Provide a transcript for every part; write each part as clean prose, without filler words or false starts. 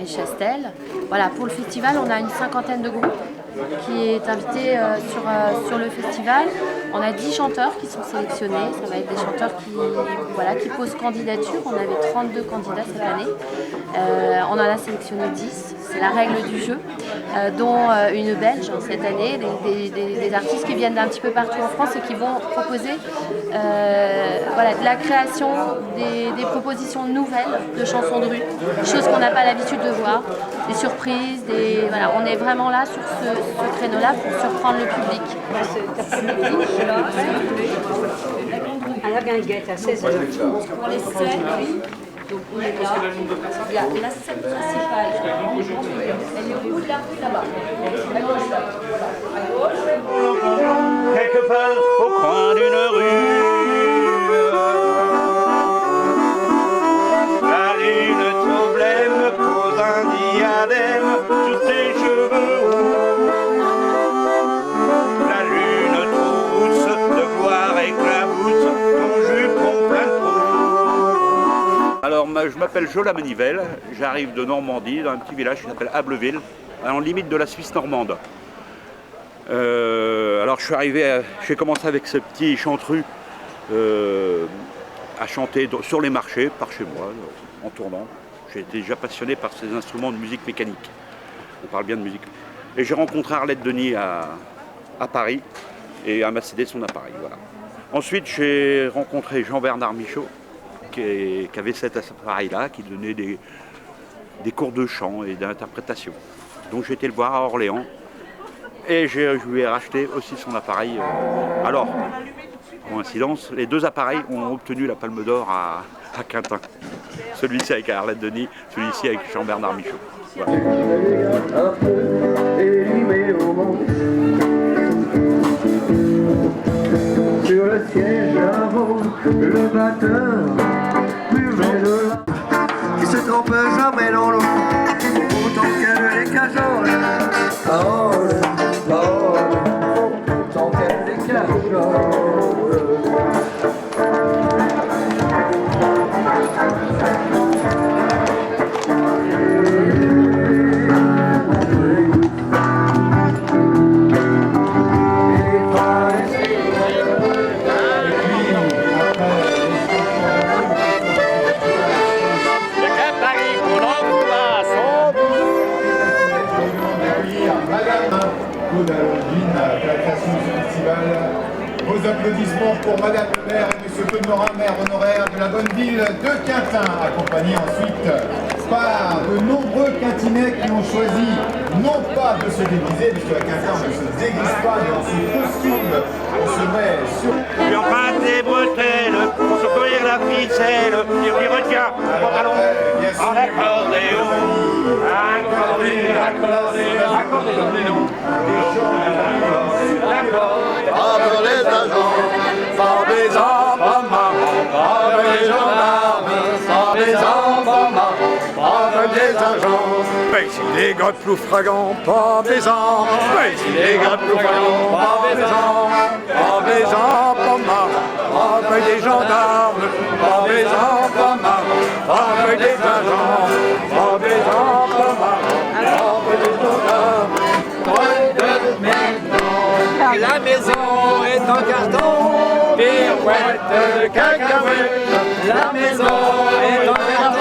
Chastel. Voilà, pour le festival, on a une cinquantaine de groupes qui est invité sur le festival. On a 10 chanteurs qui sont sélectionnés. Ça va être des chanteurs qui posent candidature. On avait 32 candidats cette année. On en a sélectionné 10. C'est la règle du jeu, dont une Belge cette année, des artistes qui viennent d'un petit peu partout en France et qui vont proposer de la création, des propositions nouvelles de chansons de rue, choses qu'on n'a pas l'habitude de voir, des surprises, on est vraiment là sur ce créneau-là pour surprendre le public. À la Guinguette à 16h. Pour les scènes, donc on est là. Il y a la scène principale. Elle est au bout de la rue là-bas. À gauche là. Quelque part au coin d'une rue, la lune tremblait, me pose un diadème sur tes cheveux roux. La lune trousse de voir éclabousse ton jupon plein de trous. Alors, je m'appelle Jola Manivelle, j'arrive de Normandie, dans un petit village qui s'appelle Ableville, en limite de la Suisse normande. Alors j'ai commencé avec ce petit chantru à chanter sur les marchés, par chez moi, en tournant. J'ai été déjà passionné par ces instruments de musique mécanique. On parle bien de musique. Et j'ai rencontré Arlette Denis à Paris et elle m'a cédé son appareil. Voilà. Ensuite, j'ai rencontré Jean-Bernard Michaud qui avait cet appareil-là, qui donnait des cours de chant et d'interprétation. Donc j'ai été le voir à Orléans. Et je lui ai racheté aussi son appareil. Alors, coïncidence, les deux appareils ont obtenu la Palme d'Or à Quintin. Celui-ci avec Arlette Denis, celui-ci avec Jean-Bernard Michaud. Voilà. Sur le siège avant le batteur buvait de la qui se trompe jamais dans l'eau autant qu'elle les cajoles. Parole, parole, autant qu'elle les cajoles. Vos applaudissements pour Madame le maire et Monsieur Claude Morin, maire honoraire de la bonne ville de Quintin, accompagné ensuite par de nombreux Quintinais qui ont choisi non pas de se déguiser, puisque à Quintin on ne se déguise pas, mais on se costume, on se met sur... Puis enfin des bretelles, pour secourir la ficelle, il retient le pantalon en accordéon. Accordéon. Entre les agents, sans des enfants marrons, entre les gendarmes, sans des enfants marrons, entre des agents. Mais si les gars de ploufragants, pas baisants, mais si les gars de ploufragants, pas baisants, pas marrants, entre des gendarmes, pas baisants, pas marrants, entre des agents, pas baisants, pas marrants, entre des gendarmes. La maison est en carton, pirouette, cacahuète, la maison est en carton.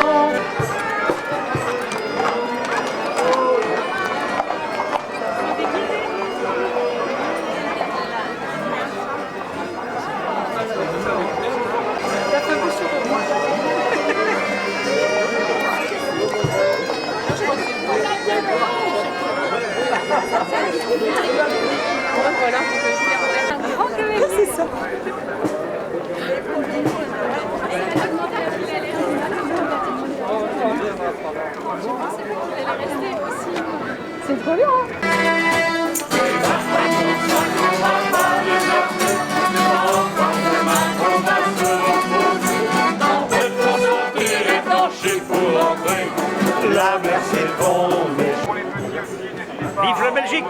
Voilà, c'est ça. C'est trop bien. La mer s'est tombée. Vive la Belgique!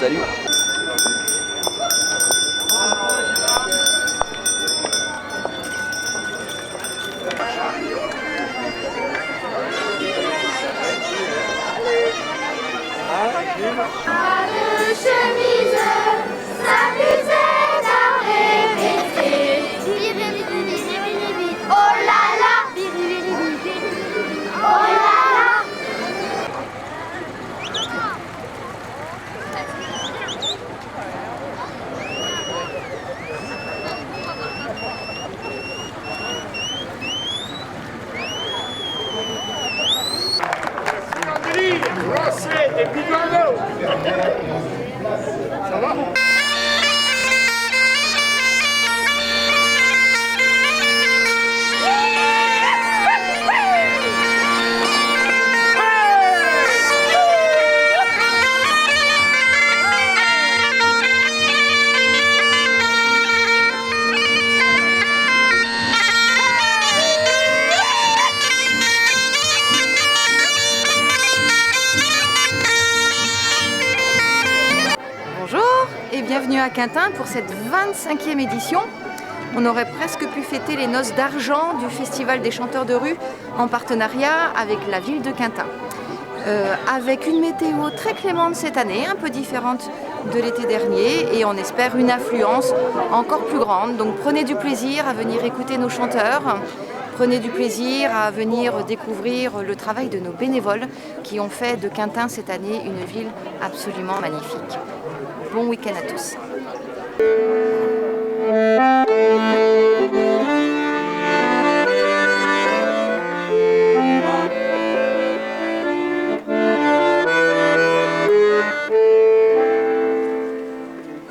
Salut. Chemise, s'amuser à répéter. Oh là là, oh là là. Des bigolos. Ça va? Et bienvenue à Quintin pour cette 25e édition. On aurait presque pu fêter les noces d'argent du Festival des chanteurs de rue en partenariat avec la ville de Quintin. Avec une météo très clémente cette année, un peu différente de l'été dernier, et on espère une affluence encore plus grande. Donc prenez du plaisir à venir écouter nos chanteurs, prenez du plaisir à venir découvrir le travail de nos bénévoles qui ont fait de Quintin cette année une ville absolument magnifique. Bon week-end à tous.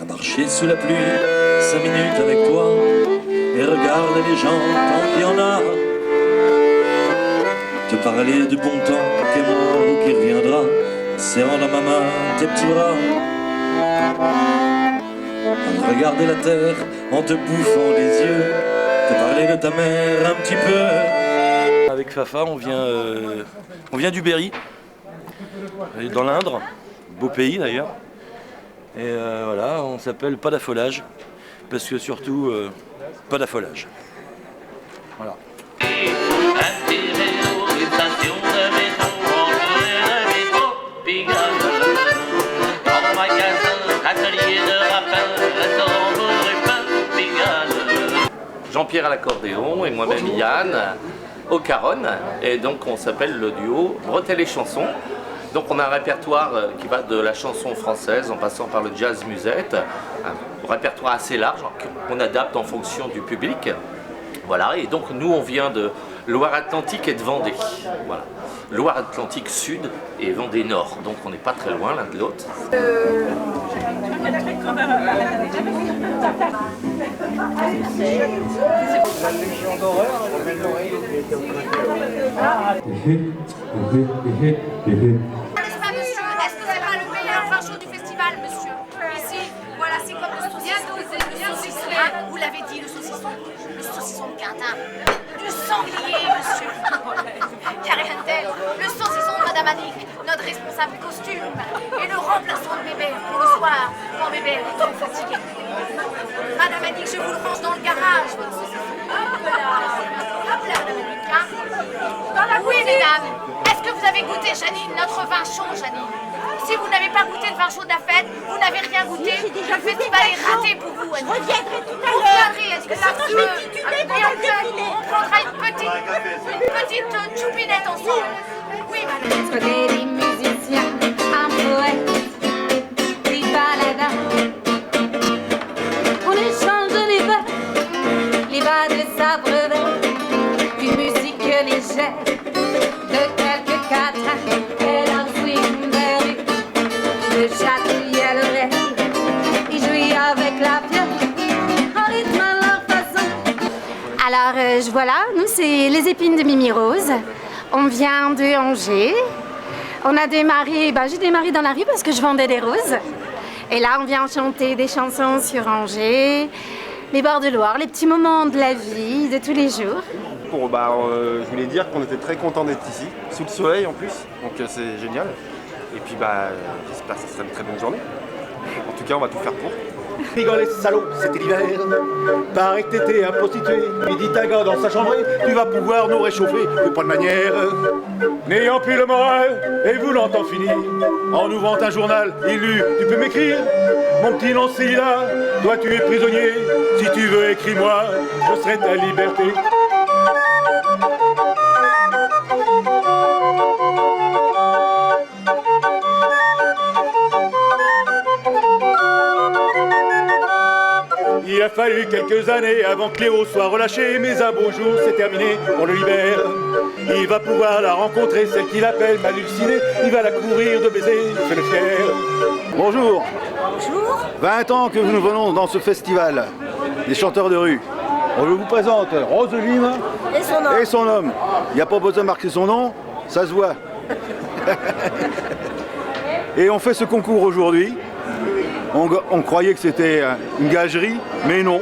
À marcher sous la pluie, 5 minutes avec toi, et regarder les gens tant qu'il y en a. Te parler du bon temps qui est mort ou qui reviendra, serrant dans ma main tes petits bras. Regarder la terre en te bouffant les yeux, te parler de ta mère un petit peu. Avec Fafa, on vient du Berry, dans l'Indre, beau pays d'ailleurs. Et voilà, on s'appelle Pas d'affolage, parce que surtout, pas d'affolage. Voilà. Jean-Pierre à l'accordéon et moi-même Yann au caronne, et donc on s'appelle le duo Bretelles et chansons. Donc on a un répertoire qui va de la chanson française en passant par le jazz musette, un répertoire assez large qu'on adapte en fonction du public. Voilà, et donc nous on vient de Loire-Atlantique et de Vendée. Voilà. Loire-Atlantique Sud et Vendée Nord, donc on n'est pas très loin l'un de l'autre. La Légion d'horreur, N'est-ce pas, monsieur? Est-ce que c'est pas le meilleur vin chaud du festival, monsieur? Ici, voilà, c'est comme le saucisson. Vous l'avez dit, le saucisson de Quintin. Du sanglier, monsieur. Y a rien de tel. Le saucisson de Madame Annick, notre responsable costume, et le remplaçant de Bébert pour le soir, quand Bébert est trop fatigué. Madame Annick, je vous le range dans le garage, votre saucisson. Hop là, Madame Annick, hein? Oui, mesdames. Est-ce que vous avez goûté, Janine, notre vin chaud, Janine? Si vous n'avez pas goûté le vin chaud de la fête, vous n'avez rien goûté. Le festival est raté pour vous, Annie. Je reviendrai tout à Vous l'heure. reviendrez, est-ce que Parce ça que je vais tituber pendant le défilé. on prendra une petite choupinette ensemble. Oui, madame. Soyez des musiciens, un poète, des baladins. On échange les bas de sabre vert, une musique légère, de quelques quatrains, et leur swing verru, de chatouiller l'oreille, voilà, nous c'est les épines de Mimi Rose. On vient de Angers. On a démarré, j'ai démarré dans la rue parce que je vendais des roses. Et là, on vient chanter des chansons sur Angers, les bords de Loire, les petits moments de la vie, de tous les jours. Je voulais dire qu'on était très contents d'être ici, sous le soleil en plus, donc c'est génial. Et puis j'espère que ça sera une très bonne journée. En tout cas, on va tout faire pour. Rigole les salauds, c'était l'hiver. Paraît que t'étais un prostitué. Il dit ta gars dans sa chambrée, tu vas pouvoir nous réchauffer, mais pas de manière. N'ayant plus le moral et voulant en finir, en ouvrant un journal, il lut, tu peux m'écrire. Mon petit Lancilla, toi tu es prisonnier. Si tu veux, écris-moi, je serai ta liberté. Il a fallu quelques années avant que Léo soit relâché, mais un beau jour c'est terminé, on le libère. Il va pouvoir la rencontrer, celle qu'il appelle Malulcinée, il va la couvrir de baisers, c'est le fier. Bonjour. Bonjour. 20 ans que nous venons dans ce festival des chanteurs de rue. On vous présente Roseline et son homme. Il n'y a pas besoin de marquer son nom, ça se voit. Et on fait ce concours aujourd'hui. On croyait que c'était une gagerie, mais non,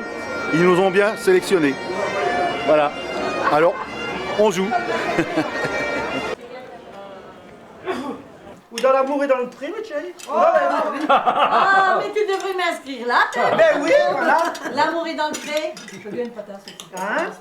ils nous ont bien sélectionnés. Voilà, alors, on joue. Ou dans l'amour et dans le prix, chérie. Ah, mais tu devrais m'inscrire là. Ben oui, voilà. L'amour est dans le pré. Je veux une patate. Hein?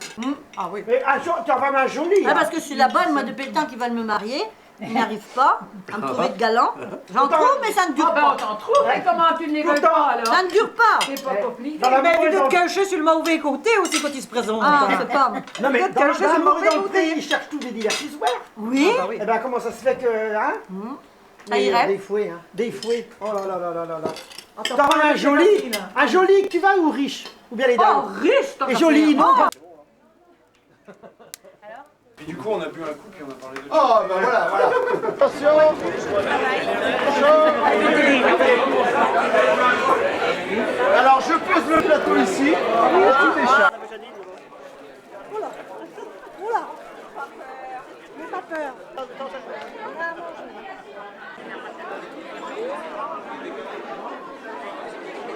Ah oui. Mais tu as vraiment jolie. Ah, parce que je suis la bonne, moi, depuis le temps qu'ils veulent me marier. Ils n'arrivent pas à me trouver de galant. J'en trouve, mais ça ne dure pas. T'en trouves, hein? Comment tu ne les veux pas alors? Ça ne dure pas. C'est pas compliqué. Mais tu dois te cacher sur le mauvais côté aussi quand ils se présentent. Ah, c'est pas. Non, mais dans le mauvais côté, ils cherchent tous des divertissements. Oui. Ah, bah oui. Eh ben, comment ça se fait que. Hein? Ça irait. Des fouets, hein. Des fouets. Oh là là là là là là. T'as vraiment un joli, tu vas ou riche? Ou bien les dames? Oh, riche, t'en as Et joli, non? Puis du coup, on a bu un coup, puis on a parlé de... Oh, ben voilà, voilà. Attention. Alors, je pose le plateau ici. Tout est chat. Oula, oula. N'aie pas peur.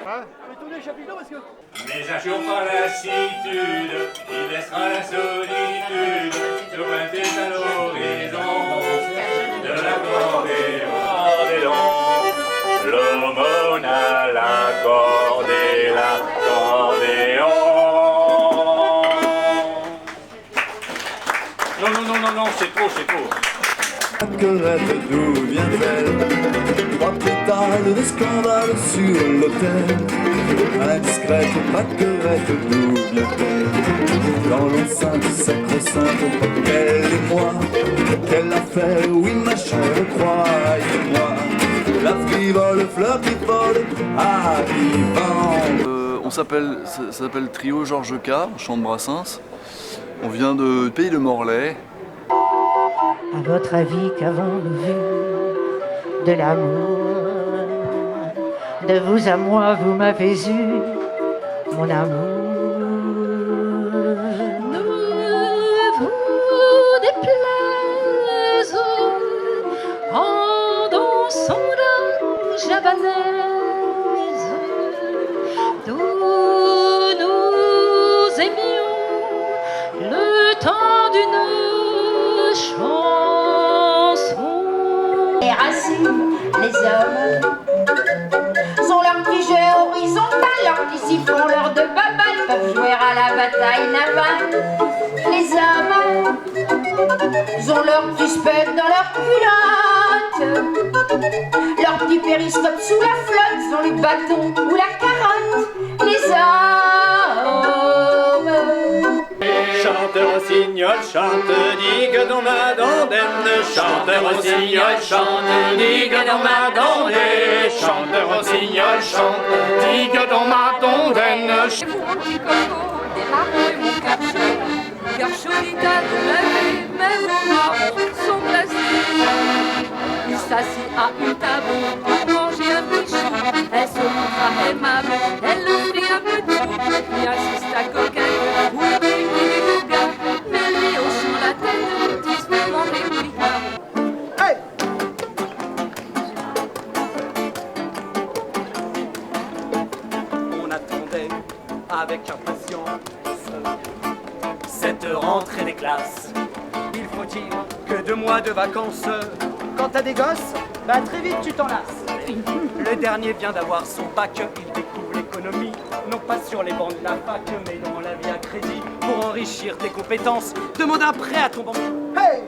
Hein? Tournez le chapitre parce que... Mais un jour par lassitude, il laissera la solitude se pointer à l'horizon de l'accordéon. L'aumône à l'accordé, l'accordéon. Non, non, non, non, non, c'est trop, c'est trop. Querelle, d'où vient-elle? Trois pétales de scandale sur l'autel. Indiscrète querelle, d'où vient-elle? Dans l'enceinte sacro-sainte, elle et moi. Quelle affaire, oui ma chère, croyez-moi. La frivole, fleur qui vole, arrivant. Ça s'appelle Trio Georges K, on chante Brassens. On vient de Pays de Morlaix. À votre avis, qu'avons-nous vu de l'amour? De vous à moi, vous m'avez eu, mon amour. Ne vous déplaise en dansant la javanaise, d'où nous aimions le temps d'une chanson. Les racines, les hommes sont leurs petits jeux horizontaux, leurs petits siphons, leurs deux babales peuvent jouer à la bataille navale. Les hommes ont leurs petits specs dans leurs culottes, leurs petits périscopes sous la flotte, ont le bâton ou la carotte. Les hommes. Chanteur au signol, chante, digue dans ma dondaine. Chanteur au signol, chante, digue dans ma dondaine. Chanteur au signol, chante, digue dans ma dondaine. Mon petit coco, des marrons et mon cachot. Cœur chaud d'Italie, mais vos marrons sont glacés. Il s'assit à une table pour manger un bichon. Elle se montra aimable, elle lui offrit un peu de tout. Puis insista coquette pour le prix du gars. avec impatience cette rentrée des classes. Il faut dire que 2 mois de vacances, Quand t'as des gosses, bah très vite tu t'en lasses. le dernier vient d'avoir son bac, il découvre l'économie, non pas sur les bancs de la fac, mais dans la vie à crédit. Pour enrichir tes compétences, demande un prêt à ton banquier. Hey!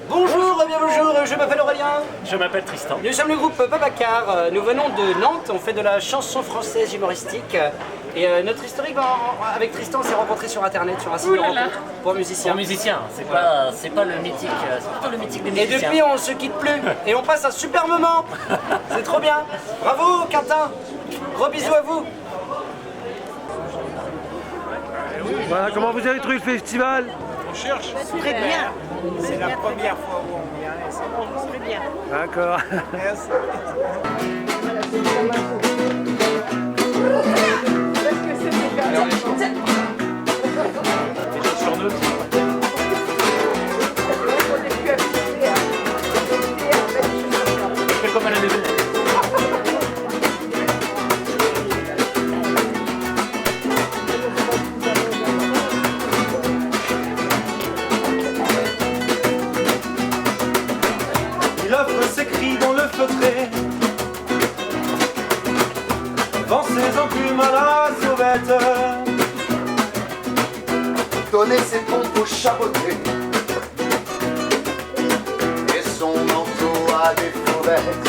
Bonjour, bien bonjour, je m'appelle Aurélien. Je m'appelle Tristan. Nous sommes le groupe Babacar, nous venons de Nantes, on fait de la chanson française humoristique. Et notre historique, avec Tristan, on s'est rencontrés sur internet, sur un site de rencontre pour musiciens. Pour musiciens, c'est pas le mythique, c'est plutôt le mythique des Et musiciens. depuis, on se quitte plus, et on passe un super moment. C'est trop bien. Bravo, Quentin. Gros bisous à vous. Voilà, comment vous avez trouvé le festival? On cherche. Très bien. C'est la première fois où on vient et c'est bon. Très bien. D'accord. Merci. Il offre ses cris dans le feutré, vend ses enclumes à la sauvette, Donner ses pompes au chaboté et son manteau à des fauvettes.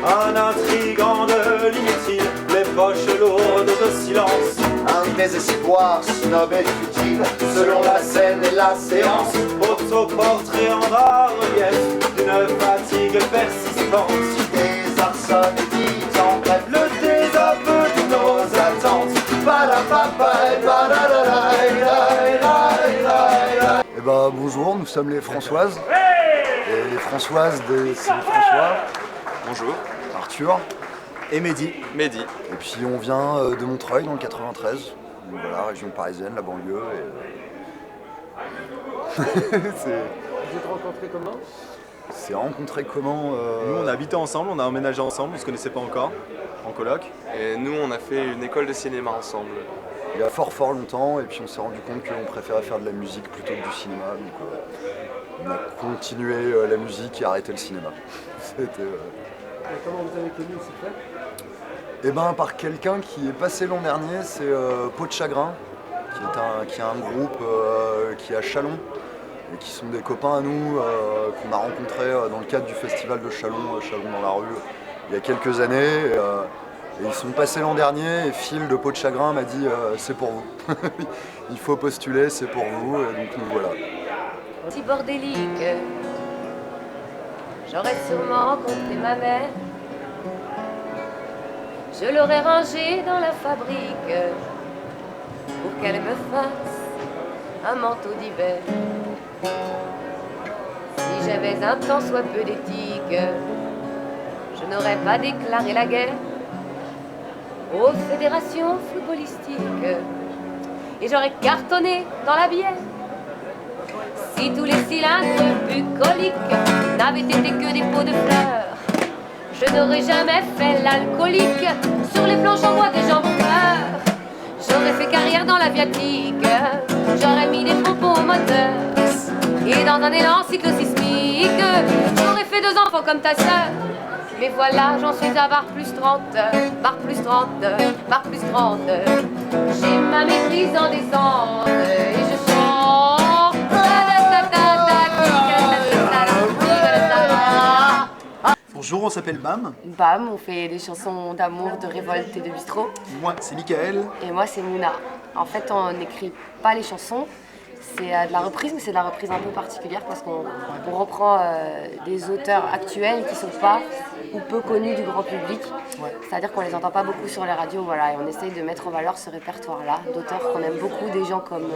un intrigant de l'inutile, les poches lourdes de silence, Un désespoir snob et futile, selon la scène et la séance. autoportrait en bas-relief d'une fatigue persistante, Des arçons et dit en bref, le désaveu de nos attentes. Eh ben bonjour, nous sommes les Françoises. Et les Françoises, c'est François. Bonjour. Arthur. Et Mehdi. Mehdi. Et puis on vient de Montreuil dans le 93. Donc voilà, région parisienne, la banlieue. Vous êtes rencontrés comment? C'est rencontré comment Nous on habitait ensemble, on a emménagé ensemble, on se connaissait pas encore, en coloc. Et nous on a fait une école de cinéma ensemble. Il y a fort longtemps, et puis on s'est rendu compte qu'on préférait faire de la musique plutôt que du cinéma. Donc on a continué la musique et arrêté le cinéma. C'était... Et comment vous avez connu cette fête? Eh ben par quelqu'un qui est passé l'an dernier, c'est Peau de Chagrin, qui est un groupe qui est à Châlons, et qui sont des copains à nous qu'on a rencontrés dans le cadre du festival de Châlons, Châlons dans la rue, il y a quelques années. Et ils sont passés l'an dernier et Phil de Peau de Chagrin m'a dit c'est pour vous. Il faut postuler, c'est pour vous, et donc nous voilà. Si bordélique, j'aurais sûrement rencontré ma mère. Je l'aurais rangée dans la fabrique pour qu'elle me fasse un manteau d'hiver. Si j'avais un tant soit peu d'éthique, je n'aurais pas déclaré la guerre aux fédérations footballistiques et j'aurais cartonné dans la bière. Si tous les cylindres bucoliques n'avaient été que des pots de fleurs, je n'aurais jamais fait l'alcoolique sur les planches en bois des gens bombeurs. J'aurais fait carrière dans l'aviatique, j'aurais mis des pompons au moteur et dans un élan cyclosismique, j'aurais fait 2 enfants comme ta sœur. Mais voilà, j'en suis à bar plus 30, bar plus 30, bar plus 30. J'ai ma maîtrise en descente et je chante. Bonjour, on s'appelle Bam. Bam, on fait des chansons d'amour, de révolte et de bistrot. Moi, c'est Michael. Et moi, c'est Mouna. En fait, on n'écrit pas les chansons. C'est de la reprise, mais c'est de la reprise un peu particulière parce qu'on reprend des auteurs actuels qui ne sont pas ou peu connus du grand public. C'est-à-dire qu'on ne les entend pas beaucoup sur les radios, voilà, et on essaye de mettre en valeur ce répertoire-là d'auteurs qu'on aime beaucoup, des gens comme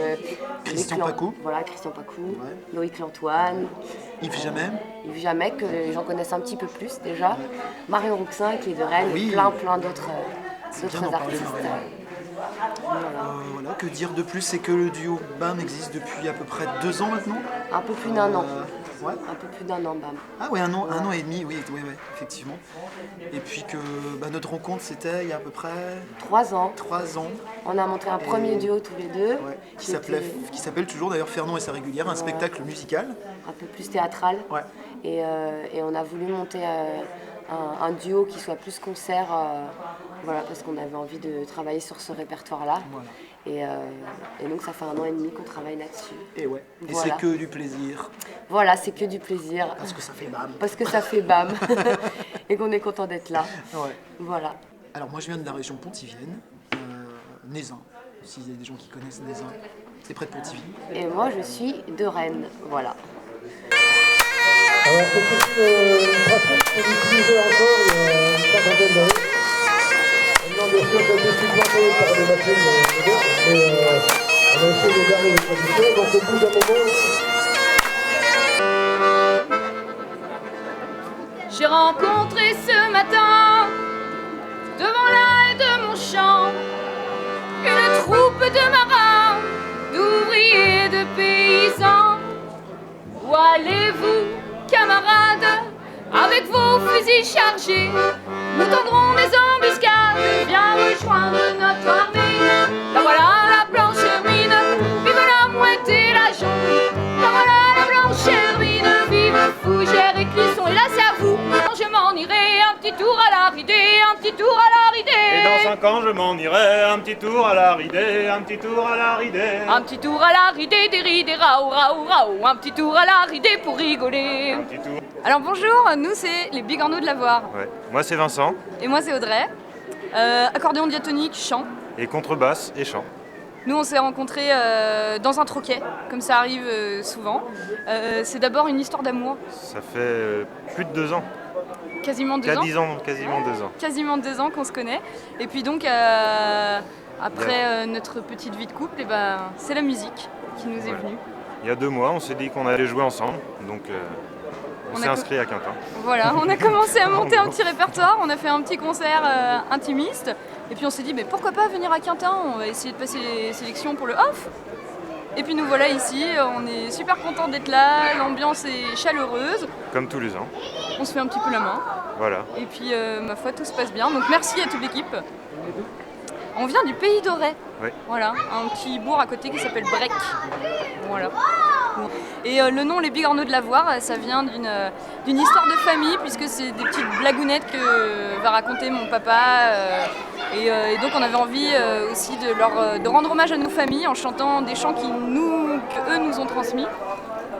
Christian Pacou. Voilà, Christian Pacou, Loïc Lantoine, Yves Jamais. Yves Jamais, que les gens connaissent un petit peu plus déjà, Marion Rouxin qui est de Rennes, Oui. et plein d'autres bien d'en parler, artistes. Marion. Voilà, Que dire de plus? C'est que le duo BAM existe depuis à peu près 2 ans maintenant. Un peu plus d'un an. Ouais. Un peu plus d'un an, BAM. Ah ouais, un an et demi, oui, effectivement. Et puis que notre rencontre, c'était il y a à peu près 3 ans. 3 ans. On a monté un premier duo tous les deux. Ouais, qui s'appelle toujours d'ailleurs Fernand et sa régulière, un spectacle musical. Un peu plus théâtral. Ouais. Et on a voulu monter un duo qui soit plus concert, voilà, parce qu'on avait envie de travailler sur ce répertoire-là. Voilà. Et donc ça fait 1 an et demi qu'on travaille là-dessus. Et ouais. Et voilà. c'est que du plaisir. Voilà, c'est que du plaisir. Parce que ça fait BAM. Parce que ça fait BAM. Et qu'on est content d'être là. Ouais. Voilà. Alors moi je viens de la région pontivienne, Nézin, s'il y a des gens qui connaissent Nézin. C'est près de Pontivy. Et moi je suis de Rennes, voilà. Alors c'est une pratique qu'on utilisait encore il y a une cinquantaine d'années. Maintenant bien sûr ça a été supplanté par des machines modernes, mais on a essayé de garder les traditions, donc au bout d'un moment... J'ai rencontré ce matin, devant la haie de mon champ, une troupe de marins, d'ouvriers, de paysans. Où allez-vous, camarades, avec vos fusils chargés? Nous tendrons des embuscades, viens rejoindre notre armée. Ben voilà la blanche hermine, vive la mouette et la jonque. Ben voilà la blanche hermine, vive Fougère et Clisson. Et là c'est à vous, je m'en irai un petit tour à la ridée, un petit tour à la ridée. Et dans 5 ans je m'en irai un petit tour à la ridée, un petit tour à la ridée. Un petit tour à la ridée, des ridées, raou, raou, raou. Un petit tour à la ridée pour rigoler. Un petit tour. Alors bonjour, nous c'est les Bigorneaux de Lavoir. Ouais. Moi c'est Vincent. Et moi c'est Audrey. Accordéon diatonique, chant. Et contrebasse et chant. Nous on s'est rencontrés dans un troquet, comme ça arrive souvent. C'est d'abord une histoire d'amour. Ça fait plus de 2 ans. Quasiment 2 ans. Quasiment 2 ans. Quasiment 2 ans qu'on se connaît. Et puis donc après notre petite vie de couple, et ben, c'est la musique qui nous est venue. Il y a 2 mois, on s'est dit qu'on allait jouer ensemble, donc on s'est inscrit à Quintin. Voilà, on a commencé à monter un petit répertoire, on a fait un petit concert intimiste, et puis on s'est dit mais pourquoi pas venir à Quintin, on va essayer de passer les sélections pour le off. Et puis nous voilà ici, on est super contents d'être là, l'ambiance est chaleureuse. Comme tous les ans. On se fait un petit peu la main. Voilà. Et puis ma foi, tout se passe bien, donc merci à toute l'équipe. On vient du Pays d'Auray. Oui. Voilà, un petit bourg à côté qui s'appelle Brec. Voilà. Et le nom Les Bigorneaux de Lavoir, ça vient d'une histoire de famille, puisque c'est des petites blagounettes que va raconter mon papa. Et donc on avait envie aussi de rendre hommage à nos familles en chantant des chants qu'eux nous ont transmis.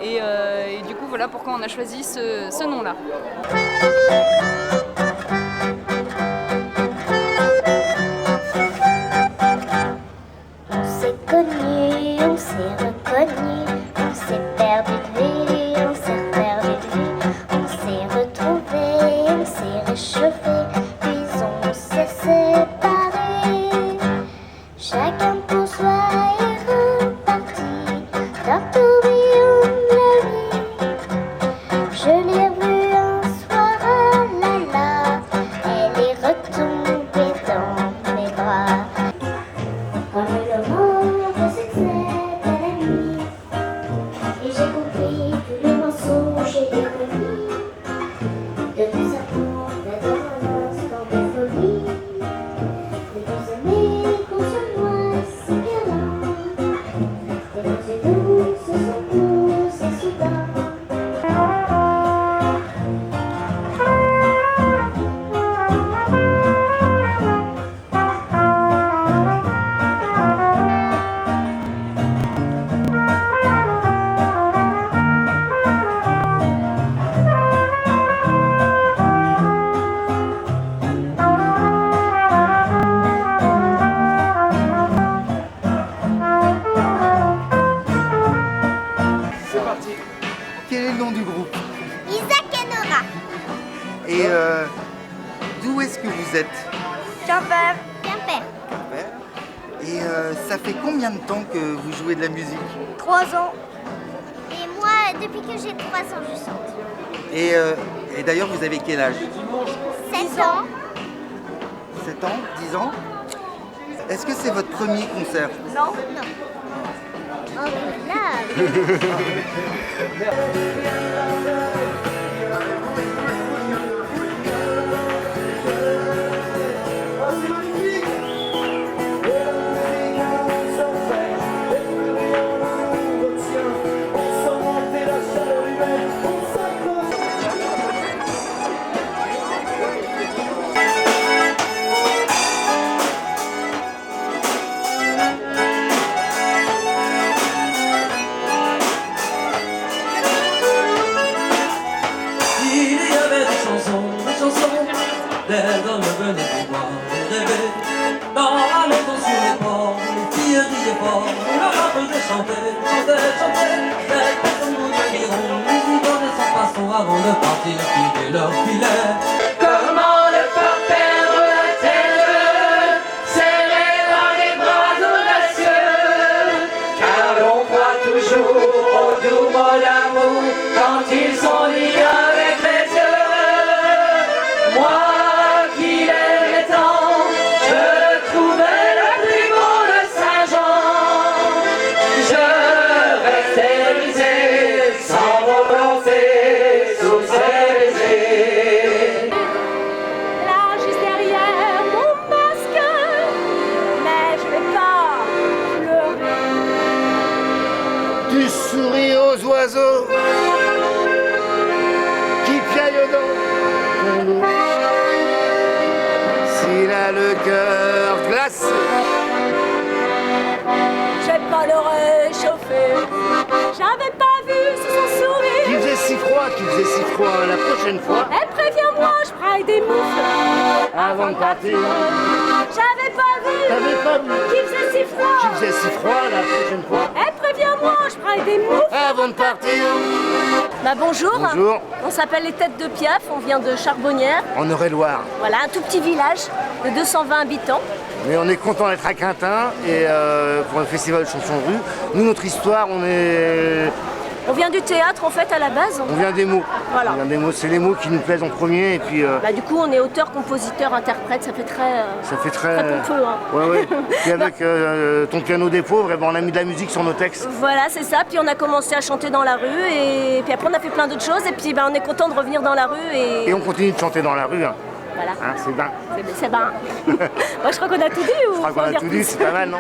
Et du coup voilà pourquoi on a choisi ce nom-là. On s'est connus, on s'est reconnus, on s'est perdu de vue, on s'est perdu de vue, on s'est retrouvés, on s'est réchauffés, puis on s'est séparés. Chacun pour soi est reparti dans le tourbillon de la vie. Je l'ai revue un soir à la elle est retombée dans mes bras. Le monde c'est que c'était la nuit, et j'ai compris tout le mensonge et les remis. De tout ça pour d'être un instant de folie. Les deux amis comptent sur moi, c'est bien là. Les deux et nous se sont poussés soudain. C'est parti. Quel est le nom du groupe? Isaac et Nora. Et d'où est-ce que vous êtes? Quimper. Quimper. Et ça fait combien de temps que vous jouez de la musique? 3 ans. Et moi, depuis que j'ai 3 ans, je chante. Et d'ailleurs, vous avez quel âge? 7 ans. 7 ans? 10 ans? Est-ce que c'est votre premier concert? Non. Oh là. Les hommes venaient nous voir rêver. Dans la maison sur les ports, les filles riaient fort. Le rap chantait. Les personnes nous le diront. Ils y donnaient sans façon avant de partir, filer leur filet. Comment ne pas perdre la tête, serré dans les bras audacieux, car l'on croit toujours au doux mot d'amour quand ils sont liés avec les yeux. Moi qui l'aimais tant, je le trouvais le plus beau de Saint-Jean. Je restais brisé, sans volonté, sous ses baisers. Là, juste derrière mon masque, mais je vais pas pleurer. Tu souris aux oiseaux qui piaillent dans ton dos. S'il a le cœur glacé, Je vais pas le réchauffer. J'avais pas vu sous son sourire. qu'il faisait si froid, la prochaine fois, Eh, préviens-moi, je braille des moufles avant de partir, J'avais pas vu t'avais pas vu qu'il faisait si froid. qu'il faisait si froid la prochaine fois, Eh, préviens-moi, je braille des moufles avant de partir. Bah bonjour. Bonjour. On s'appelle les Têtes de Piaf, on vient de Charbonnières. En Eure-et-Loire. Voilà, un tout petit village de 220 habitants. Mais on est content d'être à Quintin et pour le festival Chanson de Rue. Nous, notre histoire, On vient du théâtre en fait à la base. on vient des mots. Voilà. On vient des mots, c'est les mots qui nous plaisent en premier et puis Bah du coup on est auteur, compositeur, interprète, ça fait très... ça fait très... Très pompeux, hein. Ouais, ouais. Puis avec ton piano des pauvres, eh ben, on a mis de la musique sur nos textes. Voilà, c'est ça. Puis on a commencé à chanter dans la rue et puis après on a fait plein d'autres choses et puis ben, on est content de revenir dans la rue et... Et on continue de chanter dans la rue. Hein. Voilà. Hein, c'est bien. C'est ben. Moi je crois qu'on a tout dit ou Je crois faut qu'on en a dire tout plus dit, c'est pas mal, non?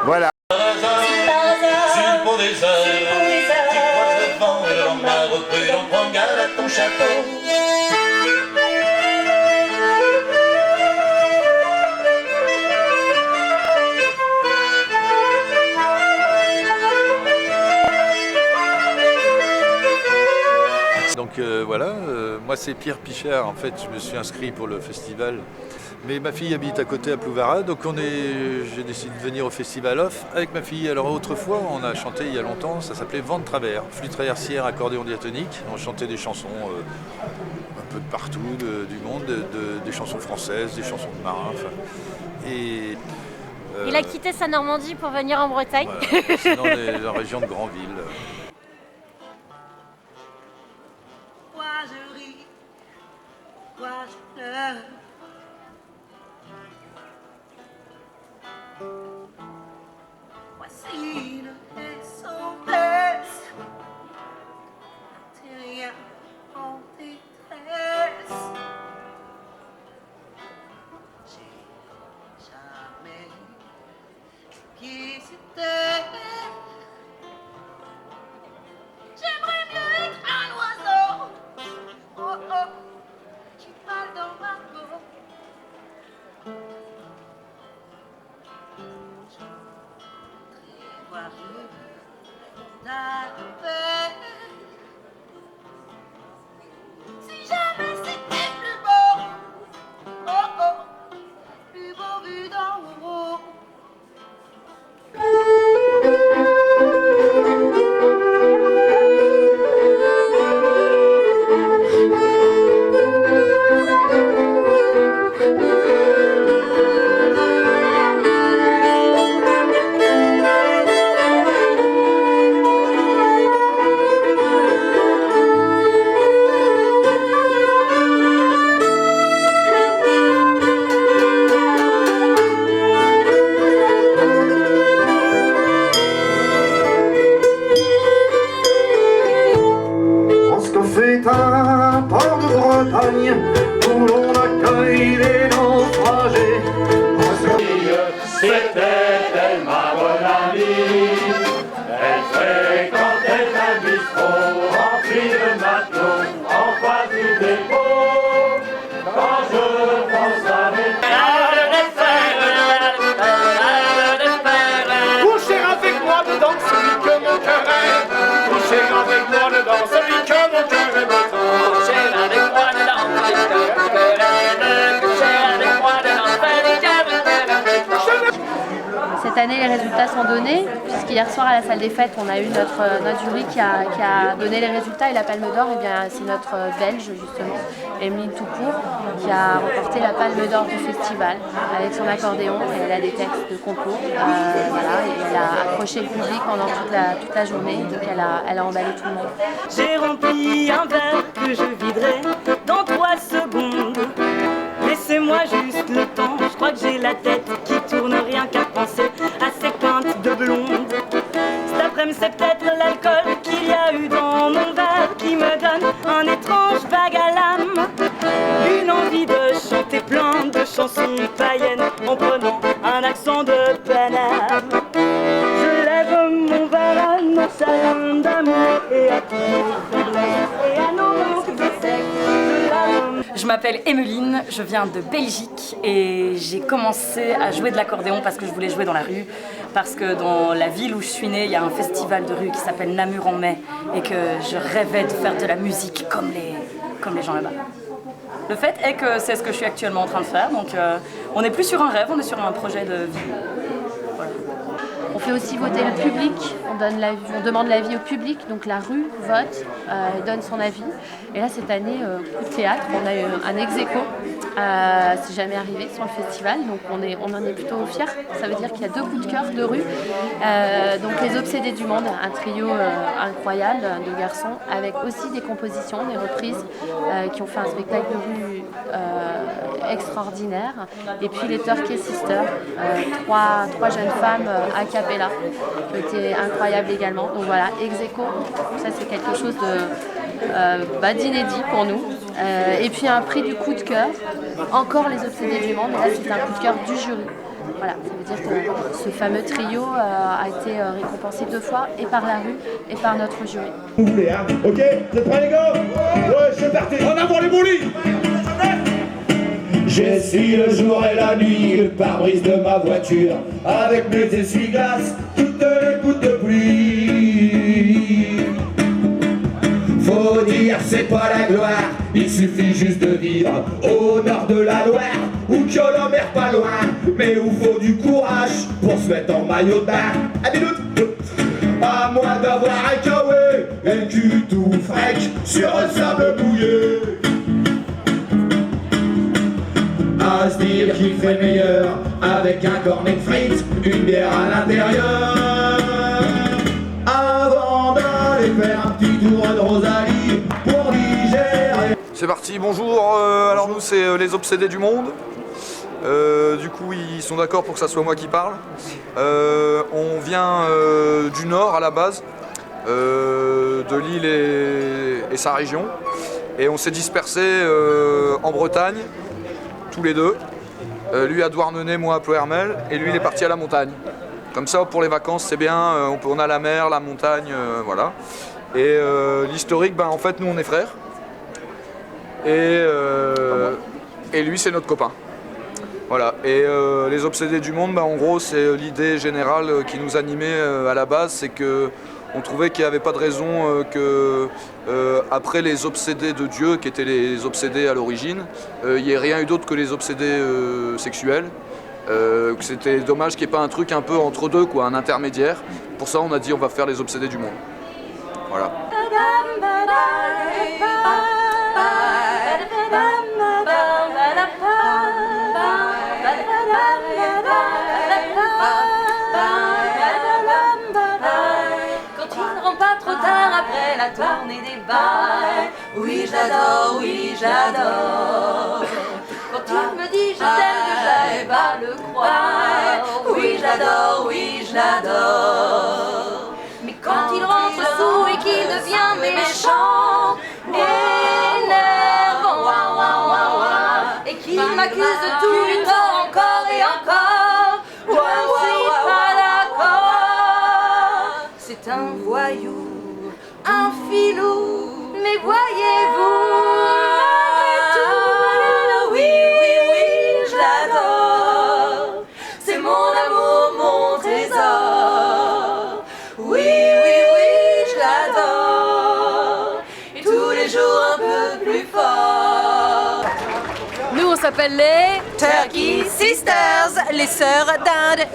Voilà. Sur le pont des heures, tu croises le vent et le lendemain repris, donc prends garde à ton chapeau. Donc voilà, moi c'est Pierre Pichard, en fait je me suis inscrit pour le festival. Mais ma fille habite à côté à Plouvara, donc j'ai décidé de venir au festival off avec ma fille. Alors autrefois on a chanté il y a longtemps, ça s'appelait Vent de travers, flûte traversière, accordéon diatonique. On chantait des chansons un peu de partout du monde, des chansons françaises, des chansons de marins. Et, il a quitté sa Normandie pour venir en Bretagne. Voilà, sinon dans la région de Granville. Moi je ris, moi je pleure. Voici le SOS, t'es rien en détresse. J'ai jamais qui c'était. J'aimerais mieux être un oiseau. Oh oh, j'ai mal dans ma peau. Je voudrais voir ta paix. Si jamais c'était plus beau. Oh oh, plus beau vu d'en haut. est un port de Bretagne où l'on accueille les naufragés. C'était elle ma bonne amie. Elle fréquentait un bistrot rempli de matelots en face du dépôt. Quand je pense à mes coucher avec moi dedans celui que mon cœur aime. Coucher avec moi dedans celui que mon cœur aime. Coucher avec moi dedans celui que mon cœur aime. Coucher avec moi dedans celui que mon cœur aime. Cette année, les résultats sont donnés, puisqu'hier soir à la salle des fêtes, on a eu notre jury qui a donné les résultats et la Palme d'Or, eh bien c'est notre Belge justement, Emeline Toucourt, qui a remporté la Palme d'Or du festival avec son accordéon et elle a des textes de concours. Voilà, et elle a accroché le public pendant toute la journée, donc elle a emballé tout le monde. J'ai rempli un verre que je viderai dans 3 secondes. Laissez-moi juste le temps, je crois que j'ai la tête qui tourne, rien qu'à penser à ces pintes de blonde. Cet après-midi c'est peut-être l'alcool qu'il y a eu dans mon verre qui me donne un étrange vague à l'âme. Une envie de chanter plein de chansons païennes en prenant un accent de Paname. Je lève mon verre à nos salons d'amour et à tous nos faiblesses et à nos manques de sexe. Je m'appelle Emeline, je viens de Belgique et j'ai commencé à jouer de l'accordéon parce que je voulais jouer dans la rue, parce que dans la ville où je suis née, il y a un festival de rue qui s'appelle Namur en mai et que je rêvais de faire de la musique comme les gens là-bas. Le fait est que c'est ce que je suis actuellement en train de faire, donc on n'est plus sur un rêve, on est sur un projet de vie. Voilà. On fait aussi voter le public, on demande l'avis au public, donc la rue vote et donne son avis. Et là cette année, coup de théâtre, on a eu un ex-aequo, c'est jamais arrivé sur le festival, donc on en est plutôt fiers. Ça veut dire qu'il y a 2 coups de cœur de rue, donc les Obsédés du Monde, un trio incroyable de garçons, avec aussi des compositions, des reprises, qui ont fait un spectacle de rue extraordinaire. Et puis les Turkey Sisters, 3 jeunes femmes a cappella, qui ont été incroyables également. Donc voilà, ex-aequo, ça c'est quelque chose d'inédit pour nous. Et puis un prix du coup de cœur, encore les Obsédés du Monde, mais là c'est un coup de cœur du jury. Voilà, ça veut dire que ce fameux trio a été récompensé 2 fois, et par la rue et par notre jury. Vous voulez, hein? Ok? Vous êtes prêts les gars? Ouais, c'est parti! En avant les boulis! J'essuie le jour et la nuit le pare-brise de ma voiture avec mes essuie-glaces, toutes les gouttes de pluie. Faut dire c'est pas la gloire, il suffit juste de vivre au nord de la Loire, où que la mer pas loin, mais où faut du courage pour se mettre en maillot de bain. À moins d'avoir un kawaii et le cul tout fraîche sur un sable mouillé. À se dire qu'il fait meilleur avec un cornet de frites, une bière à l'intérieur, avant d'aller faire un petit tour de Rosalie pour digérer. C'est parti, bonjour, alors nous c'est les Obsédés du Monde. Du coup ils sont d'accord pour que ça soit moi qui parle. On vient du Nord à la base, de Lille et sa région, et on s'est dispersé en Bretagne, tous les deux. Lui à Douarnenez, moi à Ploërmel, et lui il est parti à la montagne. Comme ça pour les vacances c'est bien, on a la mer, la montagne, voilà. Et l'historique, en fait nous on est frères. Et lui c'est notre copain. Voilà, et les Obsédés du Monde, en gros c'est l'idée générale qui nous animait à la base, c'est que on trouvait qu'il n'y avait pas de raison que après les obsédés de Dieu, qui étaient les obsédés à l'origine, il n'y ait rien eu d'autre que les obsédés sexuels. C'était dommage qu'il n'y ait pas un truc un peu entre deux, quoi, un intermédiaire. Pour ça on a dit on va faire les Obsédés du Monde. Voilà. Après la tournée des bals, oui j'adore, quand il me dit je t'aime que j'aille pas le croire, oui j'adore, mais quand il rentre sous et qu'il devient méchant, m'accuse de tout le temps, encore et encore. Je ne suis pas d'accord. C'est un voyou, un filou, mais voyez-vous, oui, oui, oui, je l'adore. C'est mon amour, mon trésor. Oui, oui, oui, je l'adore. Et tous les jours un peu plus fort. Nous, on s'appelle les Turkey Sisters, les sœurs d'Inde.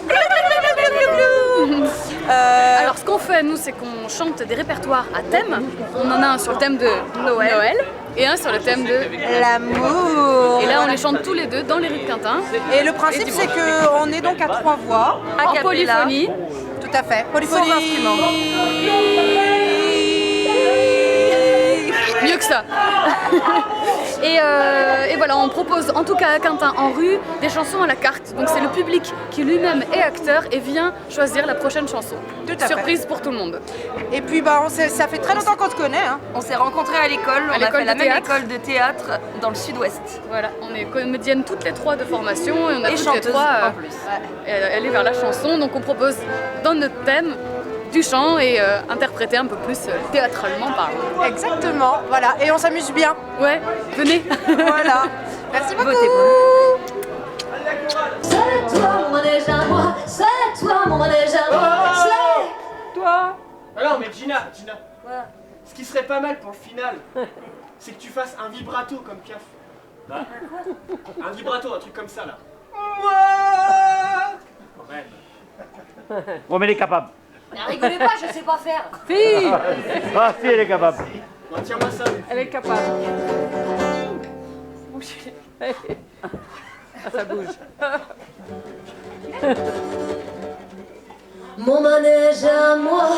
Alors, ce qu'on fait, nous, c'est qu'on chante des répertoires à thème. On en a un sur le thème de Noël et un sur le thème de l'amour. Et là, on les chante tous les deux dans les rues de Quintin. Et le principe, c'est qu'on est donc à 3 voix, en polyphonie. Tout à fait, polyphonie. Sans instrument. Mieux que ça. Et voilà, on propose en tout cas à Quintin en rue des chansons à la carte. Donc c'est le public qui lui-même est acteur et vient choisir la prochaine chanson. Surprise pour tout le monde. Et puis bah, ça fait très longtemps qu'on se connaît. Hein. On s'est rencontrés à l'école, on a fait la même école de théâtre dans le sud-ouest. Voilà, on est comédiennes toutes les trois de formation et on a et toutes chanteuses les trois en plus. aller vers la chanson. Donc on propose dans notre thème du chant et interpréter un peu plus théâtralement parlant. Exactement, voilà, et on s'amuse bien. Ouais, venez. Voilà, merci beaucoup. C'est toi mon manège à moi, c'est toi mon manège à moi, c'est toi. Ah non mais Gina, ce qui serait pas mal pour le final, c'est que tu fasses un vibrato comme Piaf. Un vibrato, un truc comme ça là. Quand même. Bon mais elle est capable. Ne rigolez pas, je sais pas faire. Si. Ah si, elle est capable. Bon, tiens-moi ça. Elle est capable. Ça bouge. Mon manège à moi,